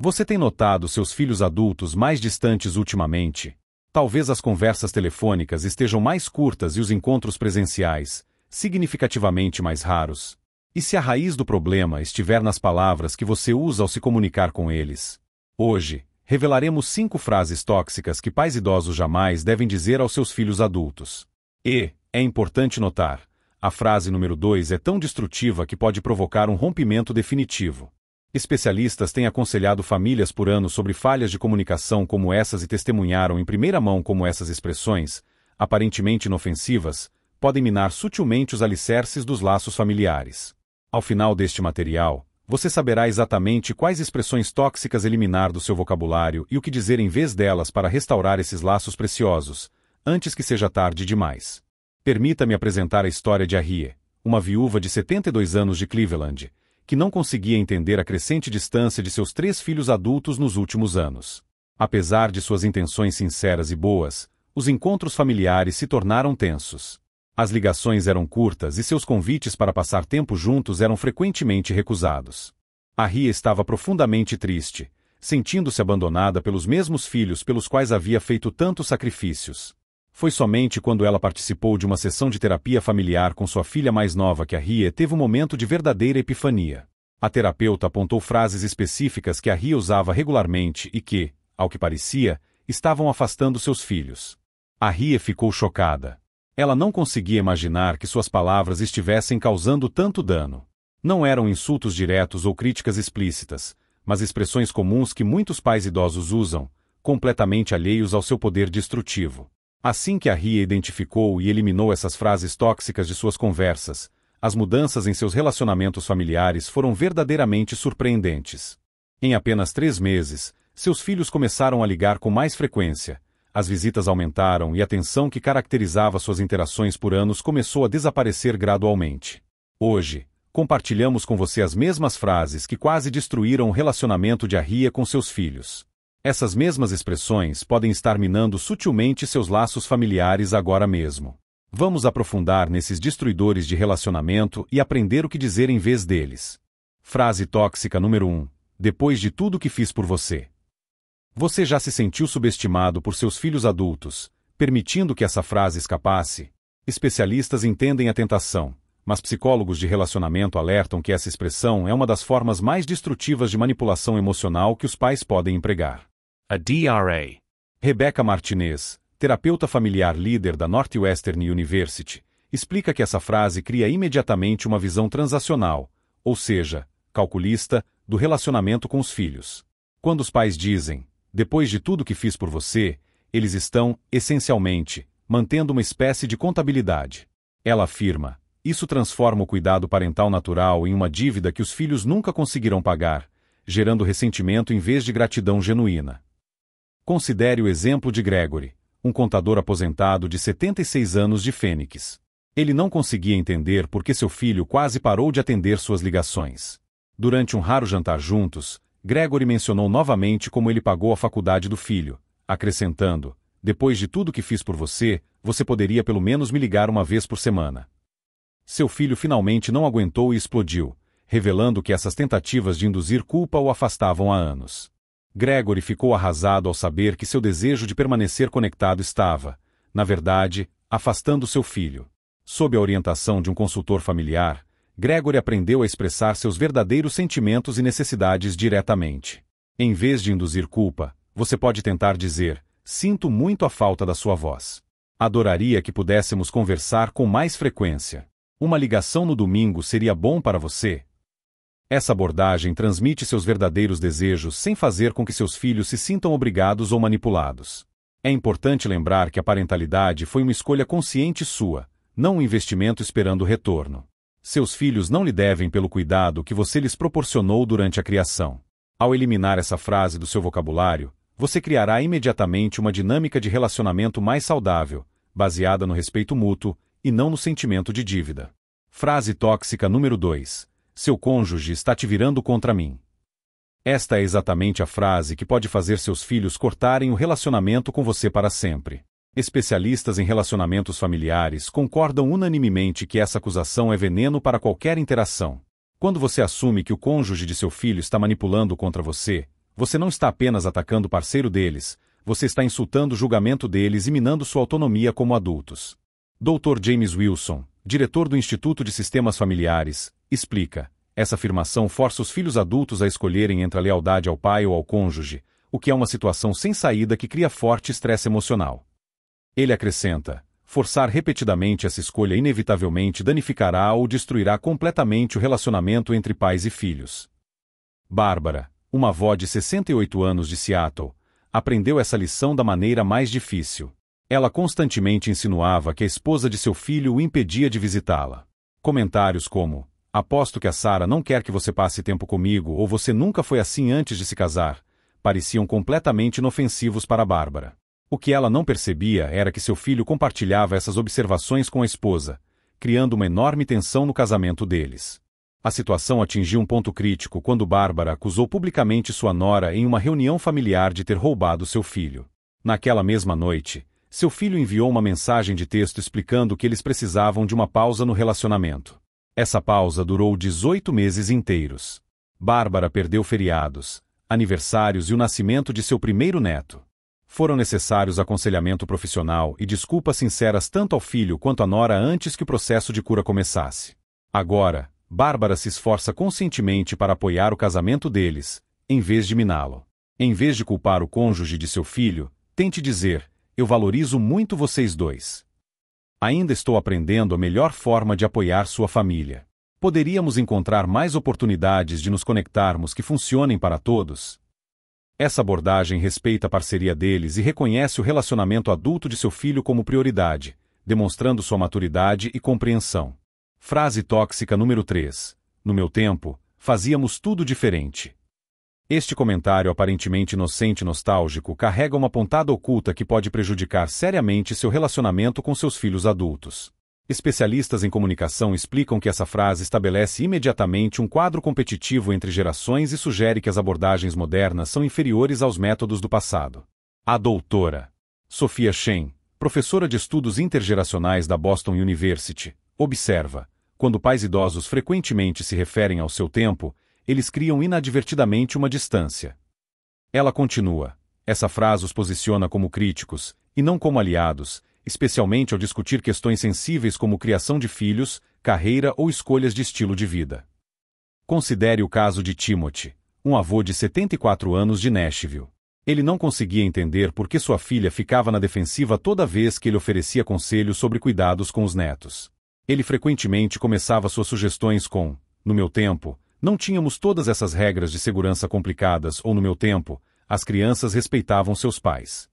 Você tem notado seus filhos adultos mais distantes ultimamente? Talvez as conversas telefônicas estejam mais curtas e os encontros presenciais, significativamente mais raros. E se a raiz do problema estiver nas palavras que você usa ao se comunicar com eles? Hoje, revelaremos 5 frases tóxicas que pais idosos jamais devem dizer aos seus filhos adultos. E, é importante notar, a frase número 2 é tão destrutiva que pode provocar um rompimento definitivo. Especialistas têm aconselhado famílias por anos sobre falhas de comunicação como essas e testemunharam em primeira mão como essas expressões, aparentemente inofensivas, podem minar sutilmente os alicerces dos laços familiares. Ao final deste material, você saberá exatamente quais expressões tóxicas eliminar do seu vocabulário e o que dizer em vez delas para restaurar esses laços preciosos, antes que seja tarde demais. Permita-me apresentar a história de Arrie, uma viúva de 72 anos de Cleveland, que não conseguia entender a crescente distância de seus 3 filhos adultos nos últimos anos. Apesar de suas intenções sinceras e boas, os encontros familiares se tornaram tensos. As ligações eram curtas e seus convites para passar tempo juntos eram frequentemente recusados. Arrie estava profundamente triste, sentindo-se abandonada pelos mesmos filhos pelos quais havia feito tantos sacrifícios. Foi somente quando ela participou de uma sessão de terapia familiar com sua filha mais nova que Arrie teve um momento de verdadeira epifania. A terapeuta apontou frases específicas que Arrie usava regularmente e que, ao que parecia, estavam afastando seus filhos. Arrie ficou chocada. Ela não conseguia imaginar que suas palavras estivessem causando tanto dano. Não eram insultos diretos ou críticas explícitas, mas expressões comuns que muitos pais idosos usam, completamente alheios ao seu poder destrutivo. Assim que Arrie identificou e eliminou essas frases tóxicas de suas conversas, as mudanças em seus relacionamentos familiares foram verdadeiramente surpreendentes. Em apenas 3 meses, seus filhos começaram a ligar com mais frequência, as visitas aumentaram e a tensão que caracterizava suas interações por anos começou a desaparecer gradualmente. Hoje, compartilhamos com você as mesmas frases que quase destruíram o relacionamento de Arrie com seus filhos. Essas mesmas expressões podem estar minando sutilmente seus laços familiares agora mesmo. Vamos aprofundar nesses destruidores de relacionamento e aprender o que dizer em vez deles. Frase tóxica número 1. Depois de tudo que fiz por você. Você já se sentiu subestimado por seus filhos adultos, permitindo que essa frase escapasse? Especialistas entendem a tentação, mas psicólogos de relacionamento alertam que essa expressão é uma das formas mais destrutivas de manipulação emocional que os pais podem empregar. A Dra. Rebecca Martinez, terapeuta familiar líder da Northwestern University, explica que essa frase cria imediatamente uma visão transacional, ou seja, calculista, do relacionamento com os filhos. Quando os pais dizem, depois de tudo que fiz por você, eles estão, essencialmente, mantendo uma espécie de contabilidade. Ela afirma, isso transforma o cuidado parental natural em uma dívida que os filhos nunca conseguirão pagar, gerando ressentimento em vez de gratidão genuína. Considere o exemplo de Gregory, um contador aposentado de 76 anos de Phoenix. Ele não conseguia entender por que seu filho quase parou de atender suas ligações. Durante um raro jantar juntos, Gregory mencionou novamente como ele pagou a faculdade do filho, acrescentando, depois de tudo que fiz por você, você poderia pelo menos me ligar uma vez por semana. Seu filho finalmente não aguentou e explodiu, revelando que essas tentativas de induzir culpa o afastavam há anos. Gregory ficou arrasado ao saber que seu desejo de permanecer conectado estava, na verdade, afastando seu filho. Sob a orientação de um consultor familiar, Gregory aprendeu a expressar seus verdadeiros sentimentos e necessidades diretamente. Em vez de induzir culpa, você pode tentar dizer, sinto muito a falta da sua voz. Adoraria que pudéssemos conversar com mais frequência. Uma ligação no domingo seria bom para você? Essa abordagem transmite seus verdadeiros desejos sem fazer com que seus filhos se sintam obrigados ou manipulados. É importante lembrar que a parentalidade foi uma escolha consciente sua, não um investimento esperando retorno. Seus filhos não lhe devem pelo cuidado que você lhes proporcionou durante a criação. Ao eliminar essa frase do seu vocabulário, você criará imediatamente uma dinâmica de relacionamento mais saudável, baseada no respeito mútuo e não no sentimento de dívida. Frase tóxica número 2. Seu cônjuge está te virando contra mim. Esta é exatamente a frase que pode fazer seus filhos cortarem o relacionamento com você para sempre. Especialistas em relacionamentos familiares concordam unanimemente que essa acusação é veneno para qualquer interação. Quando você assume que o cônjuge de seu filho está manipulando contra você, Você não está apenas atacando o parceiro deles, você está insultando o julgamento deles e minando sua autonomia como adultos. Dr. James Wilson, diretor do Instituto de Sistemas Familiares, explica: essa afirmação força os filhos adultos a escolherem entre a lealdade ao pai ou ao cônjuge, o que é uma situação sem saída que cria forte estresse emocional. Ele acrescenta: forçar repetidamente essa escolha inevitavelmente danificará ou destruirá completamente o relacionamento entre pais e filhos. Bárbara, uma avó de 68 anos de Seattle, aprendeu essa lição da maneira mais difícil. Ela constantemente insinuava que a esposa de seu filho o impedia de visitá-la. Comentários como: aposto que a Sarah não quer que você passe tempo comigo ou você nunca foi assim antes de se casar, pareciam completamente inofensivos para Bárbara. O que ela não percebia era que seu filho compartilhava essas observações com a esposa, criando uma enorme tensão no casamento deles. A situação atingiu um ponto crítico quando Bárbara acusou publicamente sua nora em uma reunião familiar de ter roubado seu filho. Naquela mesma noite, seu filho enviou uma mensagem de texto explicando que eles precisavam de uma pausa no relacionamento. Essa pausa durou 18 meses inteiros. Bárbara perdeu feriados, aniversários e o nascimento de seu primeiro neto. Foram necessários aconselhamento profissional e desculpas sinceras tanto ao filho quanto à nora antes que o processo de cura começasse. Agora, Bárbara se esforça conscientemente para apoiar o casamento deles, em vez de miná-lo. Em vez de culpar o cônjuge de seu filho, tente dizer: eu valorizo muito vocês dois. Ainda estou aprendendo a melhor forma de apoiar sua família. Poderíamos encontrar mais oportunidades de nos conectarmos que funcionem para todos? Essa abordagem respeita a parceria deles e reconhece o relacionamento adulto de seu filho como prioridade, demonstrando sua maturidade e compreensão. Frase tóxica número 3. No meu tempo, fazíamos tudo diferente. Este comentário aparentemente inocente e nostálgico carrega uma pontada oculta que pode prejudicar seriamente seu relacionamento com seus filhos adultos. Especialistas em comunicação explicam que essa frase estabelece imediatamente um quadro competitivo entre gerações e sugere que as abordagens modernas são inferiores aos métodos do passado. A doutora Sophia Shen, professora de estudos intergeracionais da Boston University, observa: quando pais idosos frequentemente se referem ao seu tempo, eles criam inadvertidamente uma distância. Ela continua: essa frase os posiciona como críticos, e não como aliados, especialmente ao discutir questões sensíveis como criação de filhos, carreira ou escolhas de estilo de vida. Considere o caso de Timothy, um avô de 74 anos de Nashville. Ele não conseguia entender por que sua filha ficava na defensiva toda vez que ele oferecia conselhos sobre cuidados com os netos. Ele frequentemente começava suas sugestões com: no meu tempo, não tínhamos todas essas regras de segurança complicadas, ou no meu tempo, as crianças respeitavam seus pais.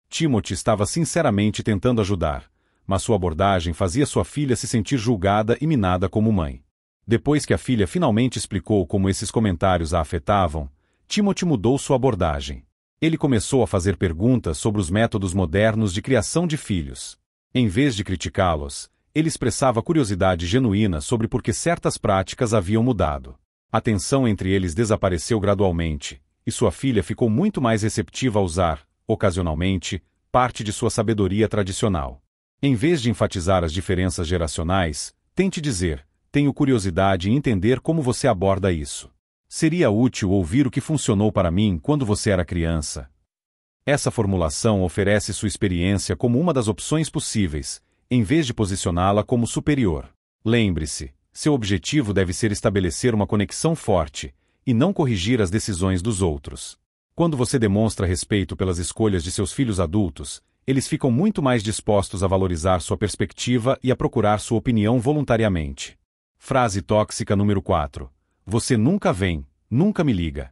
Timothy estava sinceramente tentando ajudar, mas sua abordagem fazia sua filha se sentir julgada e minada como mãe. Depois que a filha finalmente explicou como esses comentários a afetavam, Timothy mudou sua abordagem. Ele começou a fazer perguntas sobre os métodos modernos de criação de filhos. Em vez de criticá-los, ele expressava curiosidade genuína sobre por que certas práticas haviam mudado. A tensão entre eles desapareceu gradualmente, e sua filha ficou muito mais receptiva a usar, ocasionalmente, parte de sua sabedoria tradicional. Em vez de enfatizar as diferenças geracionais, tente dizer: tenho curiosidade em entender como você aborda isso. Seria útil ouvir o que funcionou para mim quando você era criança. Essa formulação oferece sua experiência como uma das opções possíveis, em vez de posicioná-la como superior. Lembre-se, seu objetivo deve ser estabelecer uma conexão forte, e não corrigir as decisões dos outros. Quando você demonstra respeito pelas escolhas de seus filhos adultos, eles ficam muito mais dispostos a valorizar sua perspectiva e a procurar sua opinião voluntariamente. Frase tóxica número 4. Você nunca vem, nunca me liga.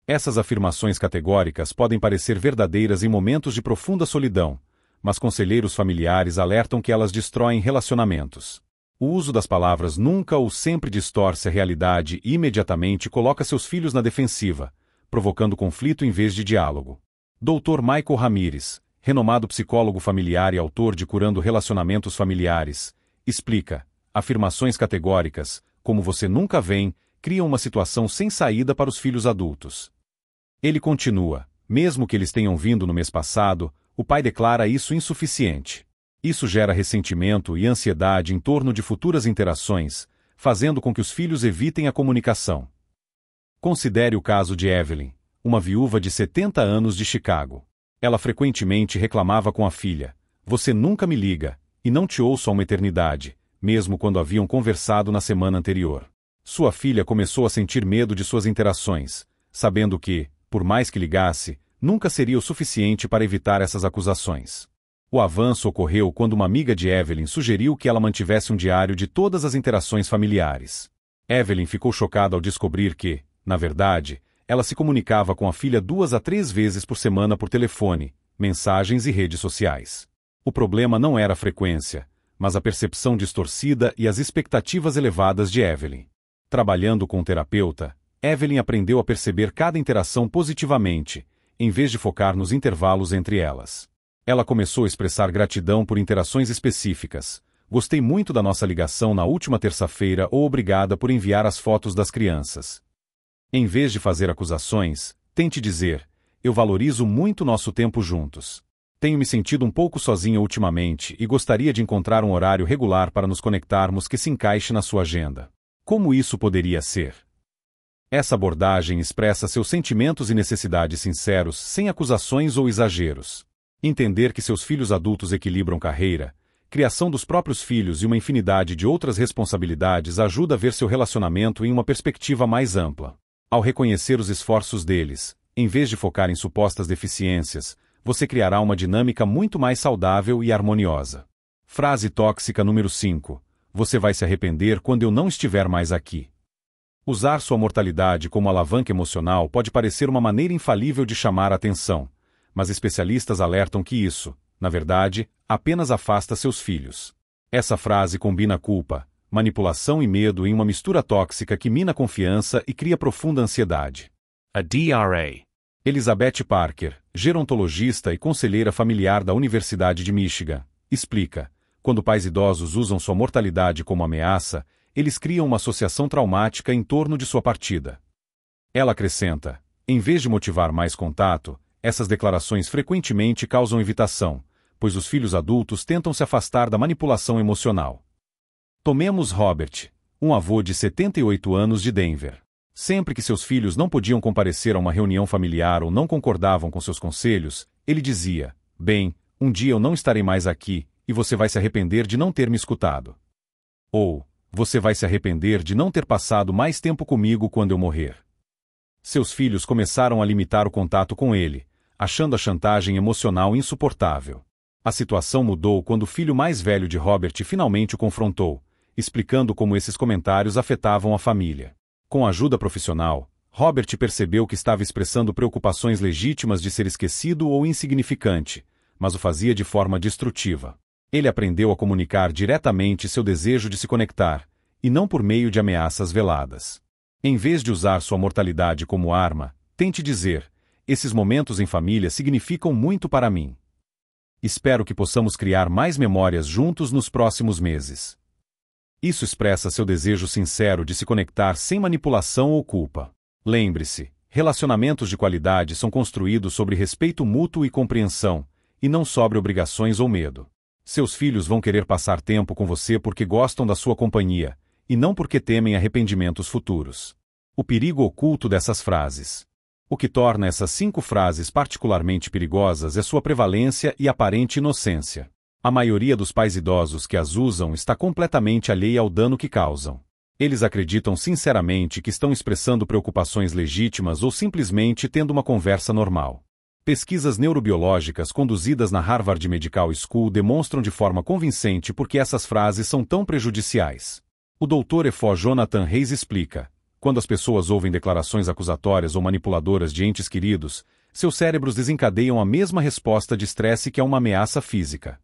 Essas afirmações categóricas podem parecer verdadeiras em momentos de profunda solidão, mas conselheiros familiares alertam que elas destroem relacionamentos. O uso das palavras nunca ou sempre distorce a realidade e imediatamente coloca seus filhos na defensiva, provocando conflito em vez de diálogo. Dr. Michael Ramirez, renomado psicólogo familiar e autor de Curando Relacionamentos Familiares, explica: afirmações categóricas, como você nunca vem, criam uma situação sem saída para os filhos adultos. Ele continua: mesmo que eles tenham vindo no mês passado, o pai declara isso insuficiente. Isso gera ressentimento e ansiedade em torno de futuras interações, fazendo com que os filhos evitem a comunicação. Considere o caso de Evelyn, uma viúva de 70 anos de Chicago. Ela frequentemente reclamava com a filha: "Você nunca me liga, e não te ouço há uma eternidade", mesmo quando haviam conversado na semana anterior. Sua filha começou a sentir medo de suas interações, sabendo que, por mais que ligasse, nunca seria o suficiente para evitar essas acusações. O avanço ocorreu quando uma amiga de Evelyn sugeriu que ela mantivesse um diário de todas as interações familiares. Evelyn ficou chocada ao descobrir que, na verdade, ela se comunicava com a filha 2 a 3 vezes por semana por telefone, mensagens e redes sociais. O problema não era a frequência, mas a percepção distorcida e as expectativas elevadas de Evelyn. Trabalhando com um terapeuta, Evelyn aprendeu a perceber cada interação positivamente, em vez de focar nos intervalos entre elas. Ela começou a expressar gratidão por interações específicas. "Gostei muito da nossa ligação na última terça-feira" ou "obrigada por enviar as fotos das crianças". Em vez de fazer acusações, tente dizer: "Eu valorizo muito nosso tempo juntos. Tenho me sentido um pouco sozinha ultimamente e gostaria de encontrar um horário regular para nos conectarmos que se encaixe na sua agenda. Como isso poderia ser?" Essa abordagem expressa seus sentimentos e necessidades sinceros, sem acusações ou exageros. Entender que seus filhos adultos equilibram carreira, criação dos próprios filhos e uma infinidade de outras responsabilidades ajuda a ver seu relacionamento em uma perspectiva mais ampla. Ao reconhecer os esforços deles, em vez de focar em supostas deficiências, você criará uma dinâmica muito mais saudável e harmoniosa. Frase tóxica número 5. Você vai se arrepender quando eu não estiver mais aqui. Usar sua mortalidade como alavanca emocional pode parecer uma maneira infalível de chamar a atenção, mas especialistas alertam que isso, na verdade, apenas afasta seus filhos. Essa frase combina culpa, manipulação e medo em uma mistura tóxica que mina a confiança e cria profunda ansiedade. A Dra. Elizabeth Parker, gerontologista e conselheira familiar da Universidade de Michigan, explica: quando pais idosos usam sua mortalidade como ameaça, eles criam uma associação traumática em torno de sua partida. Ela acrescenta: em vez de motivar mais contato, essas declarações frequentemente causam evitação, pois os filhos adultos tentam se afastar da manipulação emocional. Tomemos Robert, um avô de 78 anos de Denver. Sempre que seus filhos não podiam comparecer a uma reunião familiar ou não concordavam com seus conselhos, ele dizia: "Bem, um dia eu não estarei mais aqui, e você vai se arrepender de não ter me escutado." Ou: "Você vai se arrepender de não ter passado mais tempo comigo quando eu morrer." Seus filhos começaram a limitar o contato com ele, achando a chantagem emocional insuportável. A situação mudou quando o filho mais velho de Robert finalmente o confrontou, explicando como esses comentários afetavam a família. Com ajuda profissional, Robert percebeu que estava expressando preocupações legítimas de ser esquecido ou insignificante, mas o fazia de forma destrutiva. Ele aprendeu a comunicar diretamente seu desejo de se conectar, e não por meio de ameaças veladas. Em vez de usar sua mortalidade como arma, tente dizer: "Esses momentos em família significam muito para mim. Espero que possamos criar mais memórias juntos nos próximos meses." Isso expressa seu desejo sincero de se conectar sem manipulação ou culpa. Lembre-se, relacionamentos de qualidade são construídos sobre respeito mútuo e compreensão, e não sobre obrigações ou medo. Seus filhos vão querer passar tempo com você porque gostam da sua companhia, e não porque temem arrependimentos futuros. O perigo oculto dessas frases. O que torna essas 5 frases particularmente perigosas é sua prevalência e aparente inocência. A maioria dos pais idosos que as usam está completamente alheia ao dano que causam. Eles acreditam sinceramente que estão expressando preocupações legítimas ou simplesmente tendo uma conversa normal. Pesquisas neurobiológicas conduzidas na Harvard Medical School demonstram de forma convincente por que essas frases são tão prejudiciais. O Dr. Efo Jonathan Reis explica: quando as pessoas ouvem declarações acusatórias ou manipuladoras de entes queridos, seus cérebros desencadeiam a mesma resposta de estresse que a uma ameaça física.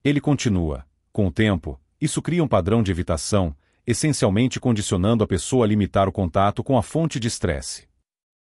Ele continua: com o tempo, isso cria um padrão de evitação, essencialmente condicionando a pessoa a limitar o contato com a fonte de estresse.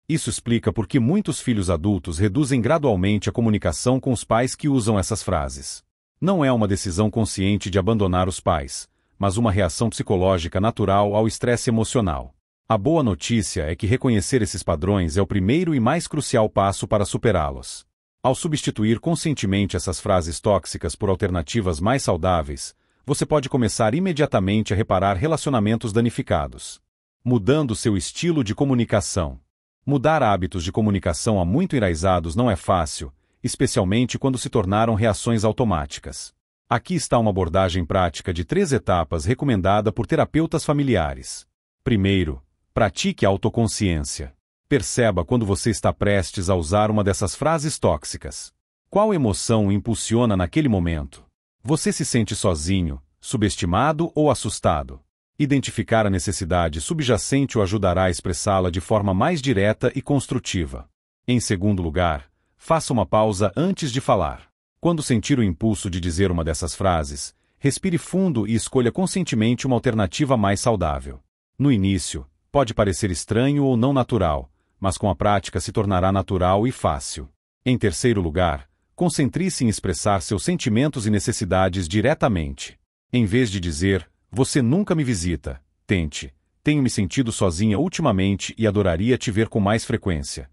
Isso explica por que muitos filhos adultos reduzem gradualmente a comunicação com os pais que usam essas frases. Não é uma decisão consciente de abandonar os pais, mas uma reação psicológica natural ao estresse emocional. A boa notícia é que reconhecer esses padrões é o primeiro e mais crucial passo para superá-los. Ao substituir conscientemente essas frases tóxicas por alternativas mais saudáveis, você pode começar imediatamente a reparar relacionamentos danificados. Mudando seu estilo de comunicação. Mudar hábitos de comunicação há muito enraizados não é fácil, especialmente quando se tornaram reações automáticas. Aqui está uma abordagem prática de 3 etapas recomendada por terapeutas familiares. Primeiro, pratique a autoconsciência. Perceba quando você está prestes a usar uma dessas frases tóxicas. Qual emoção o impulsiona naquele momento? Você se sente sozinho, subestimado ou assustado? Identificar a necessidade subjacente o ajudará a expressá-la de forma mais direta e construtiva. Em segundo lugar, faça uma pausa antes de falar. Quando sentir o impulso de dizer uma dessas frases, respire fundo e escolha conscientemente uma alternativa mais saudável. No início, pode parecer estranho ou não natural, mas com a prática se tornará natural e fácil. Em terceiro lugar, concentre-se em expressar seus sentimentos e necessidades diretamente. Em vez de dizer, "Você nunca me visita", tente, "Tenho me sentido sozinha ultimamente e adoraria te ver com mais frequência".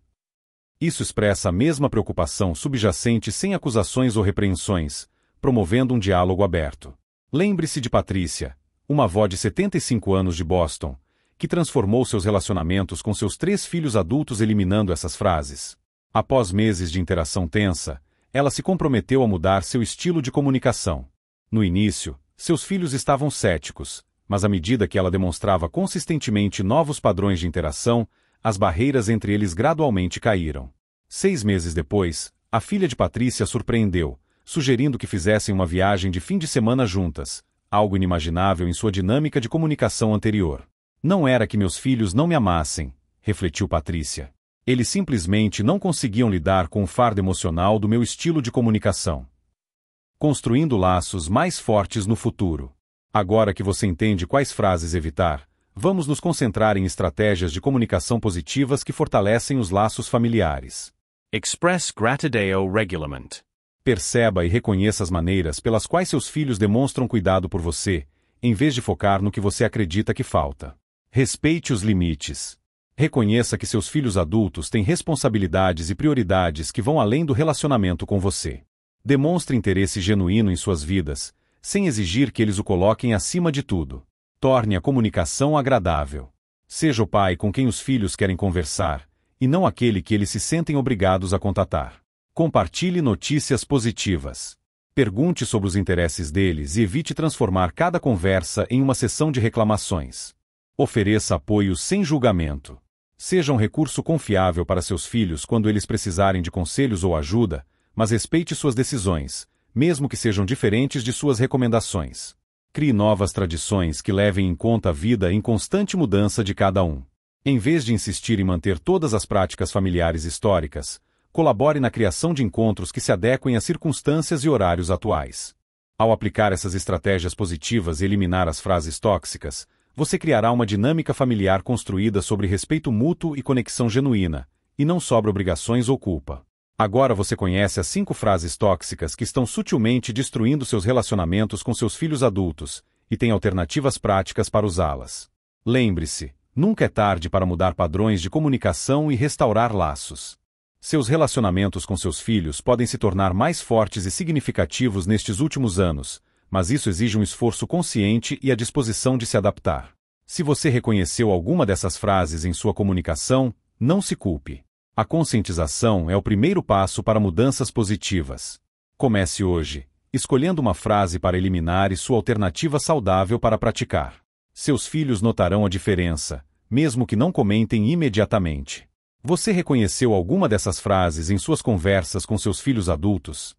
Isso expressa a mesma preocupação subjacente sem acusações ou repreensões, promovendo um diálogo aberto. Lembre-se de Patrícia, uma avó de 75 anos de Boston, que transformou seus relacionamentos com seus 3 filhos adultos eliminando essas frases. Após meses de interação tensa, ela se comprometeu a mudar seu estilo de comunicação. No início, seus filhos estavam céticos, mas à medida que ela demonstrava consistentemente novos padrões de interação, as barreiras entre eles gradualmente caíram. 6 meses depois, a filha de Patrícia surpreendeu, sugerindo que fizessem uma viagem de fim de semana juntas, algo inimaginável em sua dinâmica de comunicação anterior. "Não era que meus filhos não me amassem", refletiu Patrícia. "Eles simplesmente não conseguiam lidar com o fardo emocional do meu estilo de comunicação." Construindo laços mais fortes no futuro. Agora que você entende quais frases evitar, vamos nos concentrar em estratégias de comunicação positivas que fortalecem os laços familiares. Express gratidão regularmente. Perceba e reconheça as maneiras pelas quais seus filhos demonstram cuidado por você, em vez de focar no que você acredita que falta. Respeite os limites. Reconheça que seus filhos adultos têm responsabilidades e prioridades que vão além do relacionamento com você. Demonstre interesse genuíno em suas vidas, sem exigir que eles o coloquem acima de tudo. Torne a comunicação agradável. Seja o pai com quem os filhos querem conversar, e não aquele que eles se sentem obrigados a contatar. Compartilhe notícias positivas. Pergunte sobre os interesses deles e evite transformar cada conversa em uma sessão de reclamações. Ofereça apoio sem julgamento. Seja um recurso confiável para seus filhos quando eles precisarem de conselhos ou ajuda, mas respeite suas decisões, mesmo que sejam diferentes de suas recomendações. Crie novas tradições que levem em conta a vida em constante mudança de cada um. Em vez de insistir em manter todas as práticas familiares históricas, colabore na criação de encontros que se adequem às circunstâncias e horários atuais. Ao aplicar essas estratégias positivas e eliminar as frases tóxicas, você criará uma dinâmica familiar construída sobre respeito mútuo e conexão genuína, e não sobre obrigações ou culpa. Agora você conhece as 5 frases tóxicas que estão sutilmente destruindo seus relacionamentos com seus filhos adultos, e tem alternativas práticas para usá-las. Lembre-se, nunca é tarde para mudar padrões de comunicação e restaurar laços. Seus relacionamentos com seus filhos podem se tornar mais fortes e significativos nestes últimos anos, mas isso exige um esforço consciente e a disposição de se adaptar. Se você reconheceu alguma dessas frases em sua comunicação, não se culpe. A conscientização é o primeiro passo para mudanças positivas. Comece hoje, escolhendo uma frase para eliminar e sua alternativa saudável para praticar. Seus filhos notarão a diferença, mesmo que não comentem imediatamente. Você reconheceu alguma dessas frases em suas conversas com seus filhos adultos?